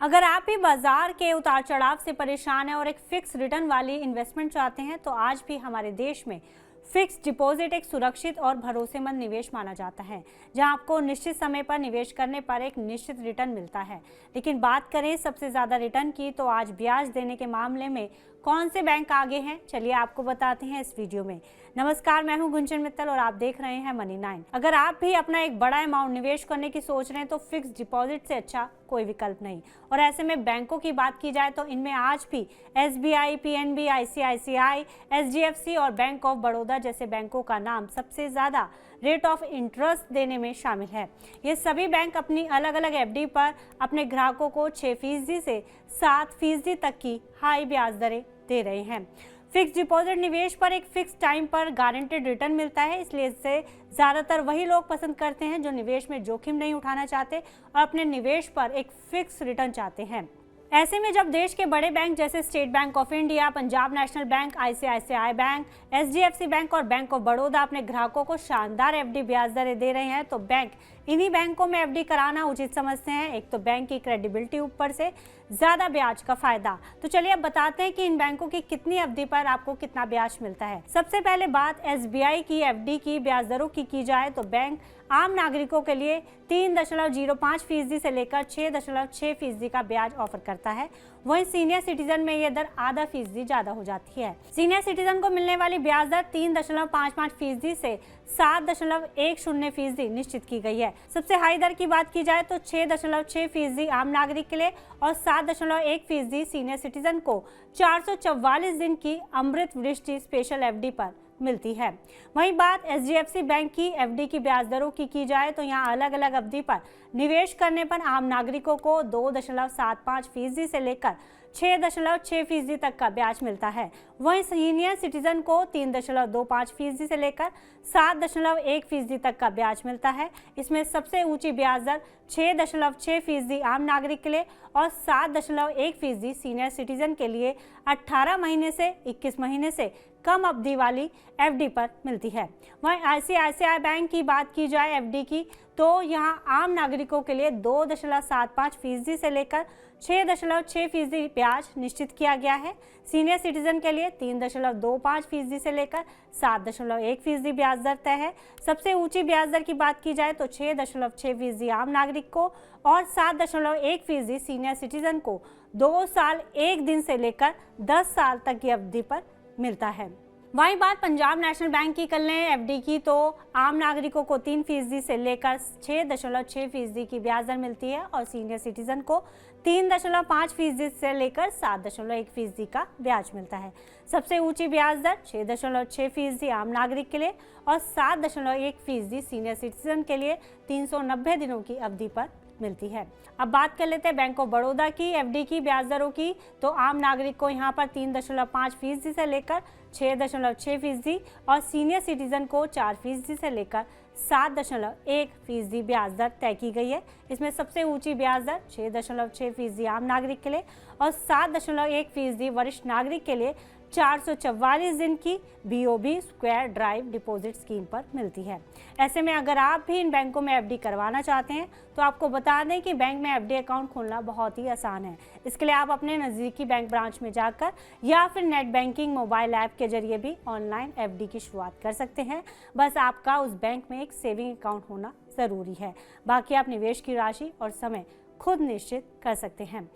अगर आप भी बाजार के उतार चढ़ाव से परेशान हैं और एक फिक्स रिटर्न वाली इन्वेस्टमेंट चाहते हैं तो आज भी हमारे देश में फिक्स डिपॉजिट एक सुरक्षित और भरोसेमंद निवेश माना जाता है, जहां आपको निश्चित समय पर निवेश करने पर एक निश्चित रिटर्न मिलता है। लेकिन बात करें सबसे ज्यादा रिटर्न की, तो आज ब्याज देने के मामले में कौन से बैंक आगे हैं, चलिए आपको बताते हैं इस वीडियो में। नमस्कार, मैं हूं गुंजन मित्तल और आप देख रहे हैं मनी 9। अगर आप भी अपना एक बड़ा अमाउंट निवेश करने की सोच रहे हैं तो फिक्स डिपॉजिट से अच्छा कोई विकल्प नहीं। और ऐसे में बैंकों की बात की जाए तो इनमें आज भी SBI, PNB, ICICI, SGFC और बैंक ऑफ बड़ौदा जैसे बैंकों का नाम सबसे ज्यादा रेट ऑफ इंटरेस्ट देने में शामिल है। ये सभी बैंक अपनी अलग अलग FD पर अपने ग्राहकों को 6% से 7% तक की हाई ब्याज दरें दे रहे हैं। फिक्स डिपॉजिट निवेश पर एक फिक्स टाइम पर गारंटेड रिटर्न मिलता है, इसलिए इससे ज़्यादातर वही लोग पसंद करते हैं जो निवेश में जोखिम नहीं उठाना चाहते और अपने निवेश पर एक फिक्स रिटर्न चाहते हैं। ऐसे में जब देश के बड़े बैंक जैसे state bank of India, Punjab national bank, ICICI bank, SGFC bank और बैंक ऑफ बड़ौदा अपने ग्राहकों को शानदार FD ब्याज दरें दे रहे हैं, तो बैंक इन्हीं बैंकों में FD कराना उचित समझते हैं। एक तो बैंक की क्रेडिबिलिटी, ऊपर से ज्यादा ब्याज का फायदा। तो चलिए अब बताते हैं कि इन बैंकों की कितनी अवधि पर आपको कितना ब्याज मिलता है। सबसे पहले बात SBI की FD की ब्याज दरों की जाए तो बैंक आम नागरिकों के लिए 3.05% से लेकर 6.6% का ब्याज ऑफर करता है। वहीं सीनियर सिटीजन में यह दर आधा फीसदी ज्यादा हो जाती है। सीनियर सिटीजन को मिलने वाली ब्याज दर 3.55% से 7.10% निश्चित की गई है। सबसे हाई दर की बात की जाए तो 6.6% आम नागरिक के लिए और 7.1% सीनियर सिटीजन को 444 दिन की अमृत वृष्टि स्पेशल FD पर मिलती है। वहीं बात SGFC बैंक की FD की ब्याज दरों की जाए तो यहाँ अलग अलग अवधि पर निवेश करने पर आम नागरिकों को 2.75% से लेकर 6.6% तक का ब्याज मिलता है। वहीं सीनियर सिटीजन को 3.25% से लेकर 7.1% तक का ब्याज मिलता है। इसमें सबसे ऊंची ब्याज दर 6.6% आम नागरिक के लिए और 7.1% सीनियर सिटीजन के लिए 18 महीने से 21 महीने से कम अवधि वाली FD पर मिलती है। वहीं ICICI बैंक की बात की जाए FD की, तो यहाँ आम नागरिकों के लिए 2.75% से लेकर 6.6% ब्याज निश्चित किया गया है। सीनियर सिटीजन के लिए 3.25% से लेकर 7.1% ब्याज दर तय है। सबसे ऊंची ब्याज दर की बात की जाए तो 6.6% आम नागरिक को और 7.1% सीनियर सिटीजन को 2 साल 1 दिन से लेकर 10 साल तक की अवधि पर मिलता है। वहीं बात पंजाब नेशनल बैंक की कर लें FD की, तो आम नागरिकों को 3% से लेकर 6.6% की ब्याज दर मिलती है और सीनियर सिटीजन को 3.5% से लेकर 7.1% का ब्याज मिलता है। सबसे ऊंची ब्याज दर 6.6% आम नागरिक के लिए और 7.1% सीनियर सिटीजन के लिए 390 दिनों की अवधि पर मिलती है। अब बात कर लेते हैं बैंक ऑफ बड़ौदा की FD की ब्याज दरों की, तो आम नागरिक को यहाँ पर 3.5% से लेकर 6.6% और सीनियर सिटीजन को 4% से लेकर 7.1% ब्याज दर तय की गई है। इसमें सबसे ऊंची ब्याज दर 6.6% आम नागरिक के लिए और 7.1% वरिष्ठ नागरिक के लिए 444 दिन की BOB square drive deposit scheme पर मिलती है। ऐसे में अगर आप भी इन बैंकों में FD करवाना चाहते हैं तो आपको बता दें कि बैंक में FD अकाउंट खोलना बहुत ही आसान है। इसके लिए आप अपने नज़दीकी बैंक ब्रांच में जाकर या फिर नेट बैंकिंग मोबाइल ऐप के जरिए भी ऑनलाइन FD की शुरुआत कर सकते हैं। बस आपका उस बैंक में एक सेविंग अकाउंट होना ज़रूरी है। बाकी आप निवेश की राशि और समय खुद निश्चित कर सकते हैं।